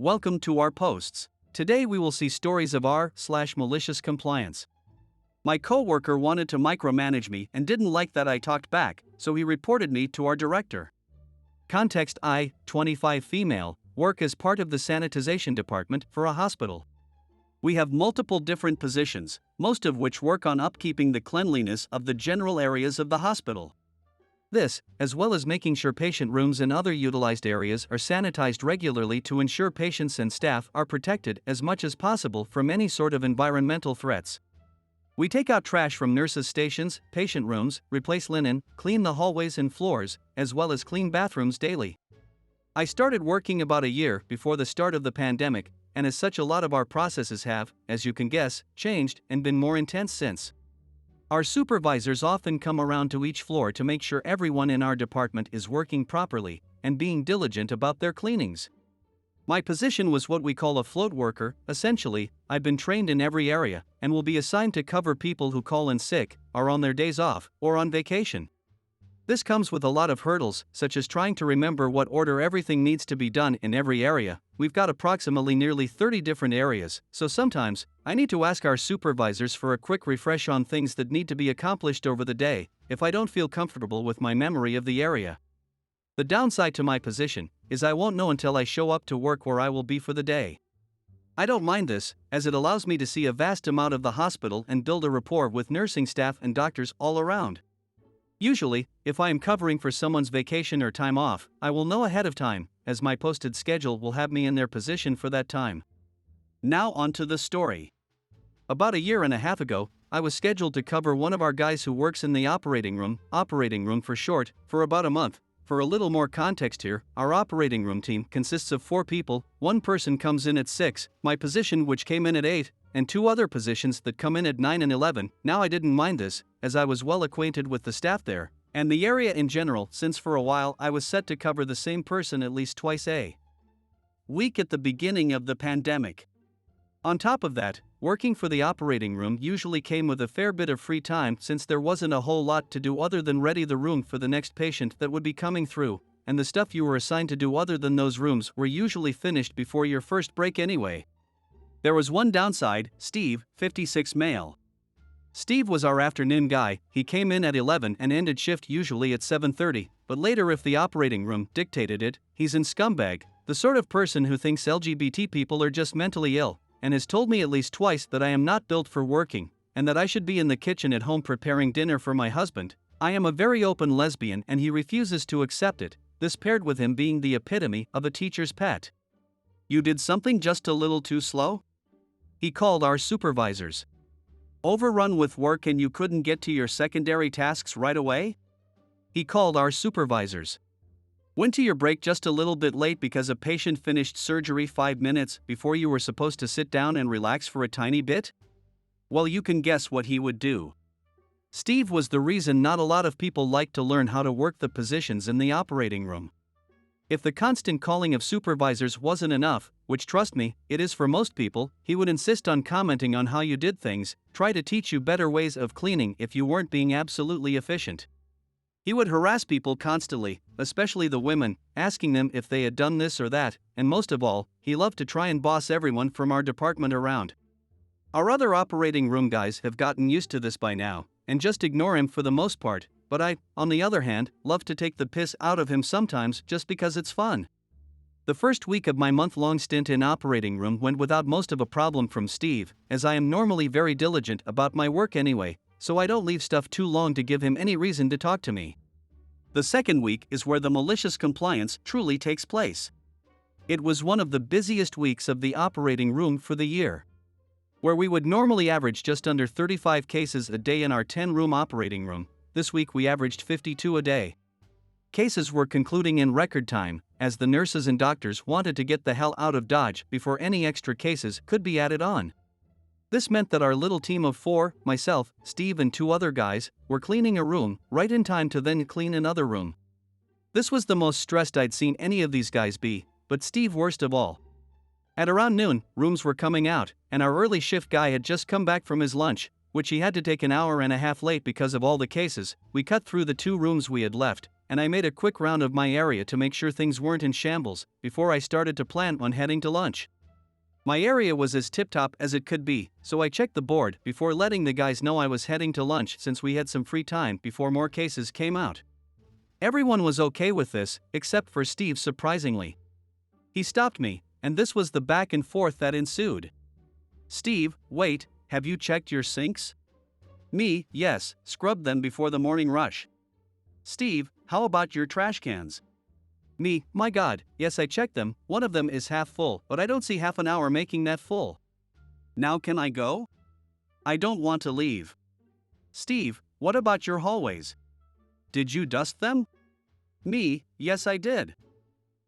Welcome to our posts. Today we will see stories of r/malicious compliance. My coworker wanted to micromanage me and didn't like that I talked back, so he reported me to our director. Context: I, 25 female, work as part of the sanitization department for a hospital. We have multiple different positions, most of which work on upkeeping the cleanliness of the general areas of the hospital. This, as well as making sure patient rooms and other utilized areas are sanitized regularly to ensure patients and staff are protected as much as possible from any sort of environmental threats. We take out trash from nurses' stations, patient rooms, replace linen, clean the hallways and floors, as well as clean bathrooms daily. I started working about a year before the start of the pandemic, and as such a lot of our processes have, as you can guess, changed and been more intense since. Our supervisors often come around to each floor to make sure everyone in our department is working properly and being diligent about their cleanings. My position was what we call a float worker. Essentially, I've been trained in every area and will be assigned to cover people who call in sick, are on their days off, or on vacation. This comes with a lot of hurdles, such as trying to remember what order everything needs to be done in every area. We've got approximately nearly 30 different areas, so sometimes I need to ask our supervisors for a quick refresh on things that need to be accomplished over the day if I don't feel comfortable with my memory of the area. The downside to my position is I won't know until I show up to work where I will be for the day. I don't mind this, as it allows me to see a vast amount of the hospital and build a rapport with nursing staff and doctors all around. Usually, if I am covering for someone's vacation or time off, I will know ahead of time, as my posted schedule will have me in their position for that time. Now on to the story. About a year and a half ago, I was scheduled to cover one of our guys who works in the operating room for short, for about a month. For a little more context here, our operating room team consists of 4 people, one person comes in at 6, my position which came in at 8, and 2 other positions that come in at 9 and 11. Now I didn't mind this, as I was well acquainted with the staff there, and the area in general, since for a while I was set to cover the same person at least twice a week at the beginning of the pandemic. On top of that, working for the operating room usually came with a fair bit of free time since there wasn't a whole lot to do other than ready the room for the next patient that would be coming through, and the stuff you were assigned to do other than those rooms were usually finished before your first break anyway. There was one downside: Steve, 56 male. Steve was our afternoon guy. He came in at 11 and ended shift usually at 7:30, but later if the operating room dictated it, he's in scumbag, the sort of person who thinks LGBT people are just mentally ill, and has told me at least twice that I am not built for working, and that I should be in the kitchen at home preparing dinner for my husband. I am a very open lesbian and he refuses to accept it, this paired with him being the epitome of a teacher's pet. You did something just a little too slow? He called our supervisors. Overrun with work and you couldn't get to your secondary tasks right away? He called our supervisors. Went to your break just a little bit late because a patient finished surgery 5 minutes before you were supposed to sit down and relax for a tiny bit? Well, you can guess what he would do. Steve was the reason not a lot of people liked to learn how to work the positions in the operating room. If the constant calling of supervisors wasn't enough, which trust me, it is for most people, he would insist on commenting on how you did things, try to teach you better ways of cleaning if you weren't being absolutely efficient. He would harass people constantly, especially the women, asking them if they had done this or that, and most of all, he loved to try and boss everyone from our department around. Our other operating room guys have gotten used to this by now, and just ignore him for the most part, but I, on the other hand, love to take the piss out of him sometimes just because it's fun. The first week of my month-long stint in operating room went without most of a problem from Steve, as I am normally very diligent about my work anyway, so I don't leave stuff too long to give him any reason to talk to me. The second week is where the malicious compliance truly takes place. It was one of the busiest weeks of the operating room for the year. Where we would normally average just under 35 cases a day in our 10-room operating room, this week we averaged 52 a day. Cases were concluding in record time, as the nurses and doctors wanted to get the hell out of Dodge before any extra cases could be added on. This meant that our little team of 4, myself, Steve and 2 other guys, were cleaning a room right in time to then clean another room. This was the most stressed I'd seen any of these guys be, but Steve worst of all. At around noon, rooms were coming out, and our early shift guy had just come back from his lunch, which he had to take an hour and a half late because of all the cases. We cut through the 2 rooms we had left, and I made a quick round of my area to make sure things weren't in shambles before I started to plan on heading to lunch. My area was as tip-top as it could be, so I checked the board before letting the guys know I was heading to lunch since we had some free time before more cases came out. Everyone was okay with this, except for Steve surprisingly. He stopped me, and this was the back and forth that ensued. Steve, wait, have you checked your sinks? Me, yes, scrubbed them before the morning rush. Steve, how about your trash cans? Me, my God, yes I checked them, one of them is half full, but I don't see half an hour making that full. Now can I go? I don't want to leave. Steve, what about your hallways? Did you dust them? Me, yes I did.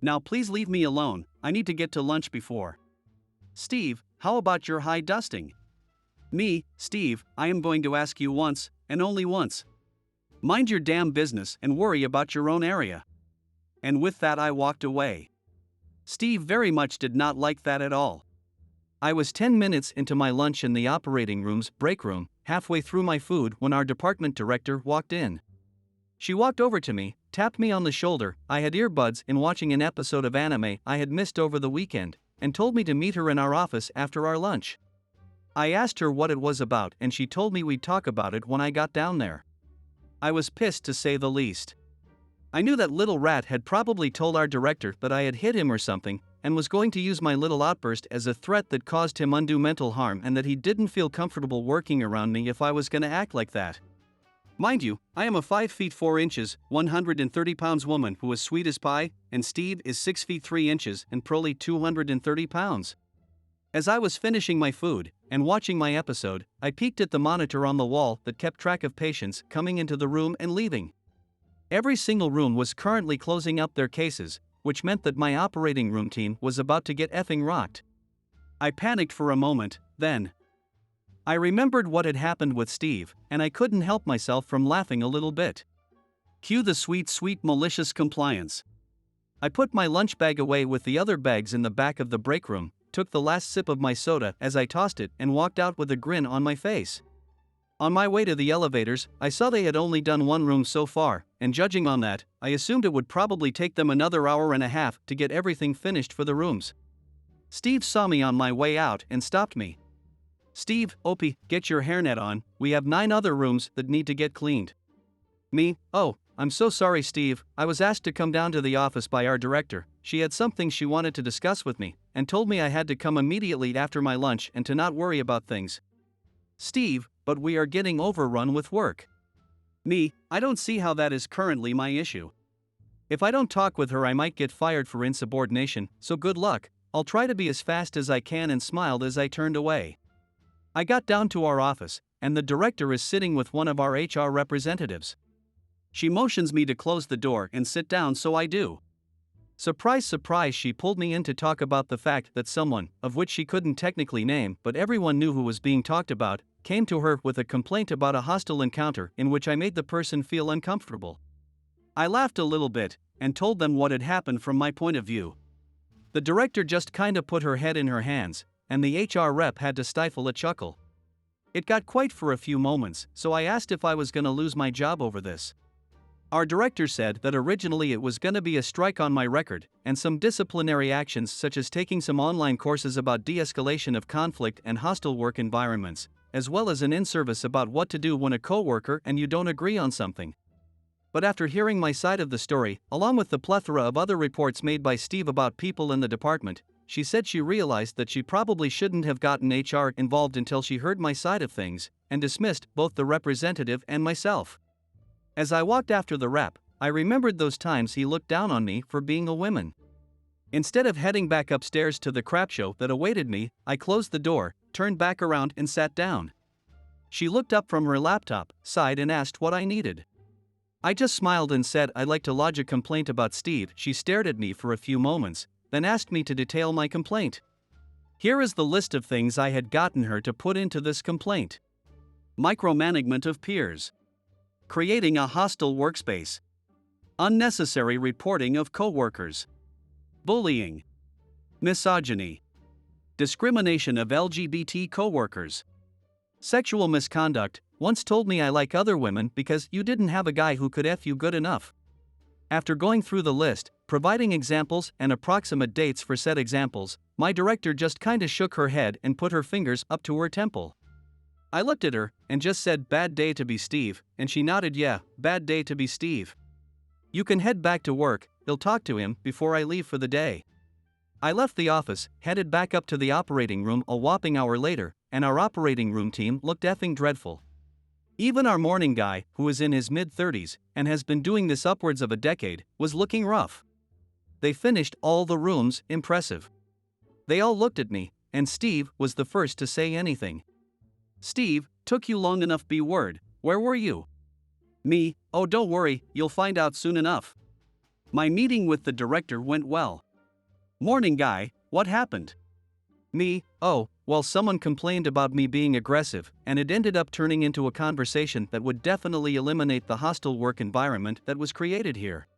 Now please leave me alone, I need to get to lunch before. Steve, how about your high dusting? Me, Steve, I am going to ask you once, and only once. Mind your damn business and worry about your own area. And with that I walked away. Steve very much did not like that at all. I was 10 minutes into my lunch in the operating room's break room, halfway through my food when our department director walked in. She walked over to me, tapped me on the shoulder, I had earbuds in watching an episode of anime I had missed over the weekend, and told me to meet her in our office after our lunch. I asked her what it was about and she told me we'd talk about it when I got down there. I was pissed to say the least. I knew that little rat had probably told our director that I had hit him or something, and was going to use my little outburst as a threat that caused him undue mental harm and that he didn't feel comfortable working around me if I was gonna act like that. Mind you, I am a 5 feet 4 inches, 130 pounds woman who is sweet as pie, and Steve is 6 feet 3 inches and probably 230 pounds. As I was finishing my food and watching my episode, I peeked at the monitor on the wall that kept track of patients coming into the room and leaving. Every single room was currently closing up their cases, which meant that my operating room team was about to get effing rocked. I panicked for a moment, then I remembered what had happened with Steve, and I couldn't help myself from laughing a little bit. Cue the sweet, sweet malicious compliance. I put my lunch bag away with the other bags in the back of the break room, took the last sip of my soda as I tossed it, and walked out with a grin on my face. On my way to the elevators, I saw they had only done one room so far, and judging on that, I assumed it would probably take them another hour and a half to get everything finished for the rooms. Steve saw me on my way out and stopped me. Steve, Opie, get your hairnet on, we have 9 other rooms that need to get cleaned. Me, oh, I'm so sorry Steve, I was asked to come down to the office by our director, she had something she wanted to discuss with me, and told me I had to come immediately after my lunch and to not worry about things. Steve, but we are getting overrun with work. Me, I don't see how that is currently my issue. If I don't talk with her I might get fired for insubordination, so good luck, I'll try to be as fast as I can, and smiled as I turned away. I got down to our office, and the director is sitting with one of our HR representatives. She motions me to close the door and sit down, so I do. Surprise, surprise, she pulled me in to talk about the fact that someone, of which she couldn't technically name but everyone knew who was being talked about, came to her with a complaint about a hostile encounter in which I made the person feel uncomfortable. I laughed a little bit and told them what had happened from my point of view. The director just kinda put her head in her hands, and the HR rep had to stifle a chuckle. It got quiet for a few moments, so I asked if I was gonna lose my job over this. Our director said that originally it was gonna be a strike on my record, and some disciplinary actions such as taking some online courses about de-escalation of conflict and hostile work environments, as well as an in-service about what to do when a coworker and you don't agree on something. But after hearing my side of the story, along with the plethora of other reports made by Steve about people in the department, she said she realized that she probably shouldn't have gotten HR involved until she heard my side of things, and dismissed both the representative and myself. As I walked after the rep, I remembered those times he looked down on me for being a woman. Instead of heading back upstairs to the crap show that awaited me, I closed the door, turned back around and sat down. She looked up from her laptop, sighed and asked what I needed. I just smiled and said I'd like to lodge a complaint about Steve. She stared at me for a few moments, then asked me to detail my complaint. Here is the list of things I had gotten her to put into this complaint. Micromanagement of peers. Creating a hostile workspace. Unnecessary reporting of coworkers. Bullying. Misogyny. Discrimination of LGBT coworkers. Sexual misconduct. Once told me I like other women because you didn't have a guy who could F you good enough. After going through the list, providing examples and approximate dates for said examples, my director just kinda shook her head and put her fingers up to her temple. I looked at her and just said, "Bad day to be Steve," and she nodded, "Yeah, bad day to be Steve. You can head back to work, he'll talk to him before I leave for the day." I left the office, headed back up to the operating room a whopping hour later, and our operating room team looked effing dreadful. Even our morning guy, who is in his mid-30s and has been doing this upwards of a decade, was looking rough. They finished all the rooms, impressive. They all looked at me, and Steve was the first to say anything. "Steve, took you long enough, be word, where were you?" Me, "Oh, don't worry, you'll find out soon enough. My meeting with the director went well." Morning guy, "What happened?" Me, "Oh, well, someone complained about me being aggressive, and it ended up turning into a conversation that would definitely eliminate the hostile work environment that was created here."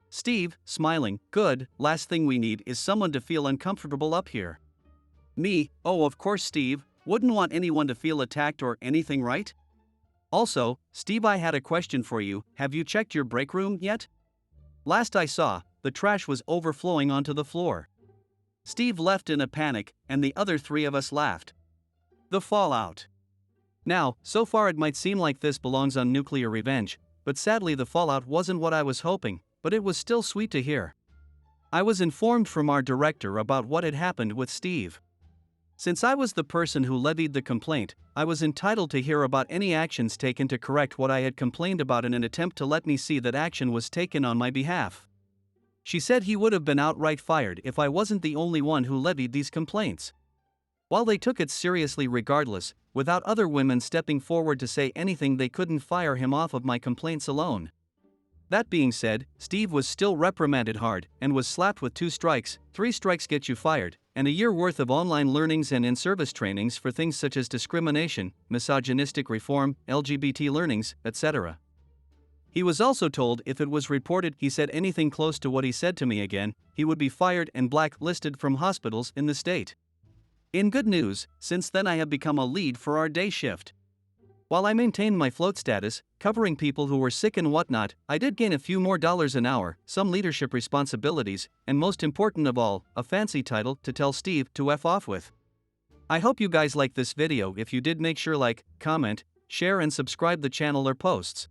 Steve, smiling, "Good, last thing we need is someone to feel uncomfortable up here." Me, "Oh, of course, Steve, wouldn't want anyone to feel attacked or anything, right? Also, Steve, I had a question for you, have you checked your break room yet? Last I saw, the trash was overflowing onto the floor." Steve left in a panic, and the other three of us laughed. The fallout. Now, so far it might seem like this belongs on Nuclear Revenge, but sadly the fallout wasn't what I was hoping, but it was still sweet to hear. I was informed from our director about what had happened with Steve. Since I was the person who levied the complaint, I was entitled to hear about any actions taken to correct what I had complained about in an attempt to let me see that action was taken on my behalf. She said he would have been outright fired if I wasn't the only one who levied these complaints. While they took it seriously regardless, without other women stepping forward to say anything, they couldn't fire him off of my complaints alone. That being said, Steve was still reprimanded hard and was slapped with 2 strikes, 3 strikes get you fired, and a year worth of online learnings and in-service trainings for things such as discrimination, misogynistic reform, LGBT learnings, etc. He was also told if it was reported he said anything close to what he said to me again, he would be fired and blacklisted from hospitals in the state. In good news, since then I have become a lead for our day shift. While I maintained my float status, covering people who were sick and whatnot, I did gain a few more dollars an hour, some leadership responsibilities, and most important of all, a fancy title to tell Steve to F off with. I hope you guys liked this video. If you did, make sure like, comment, share and subscribe the channel or posts.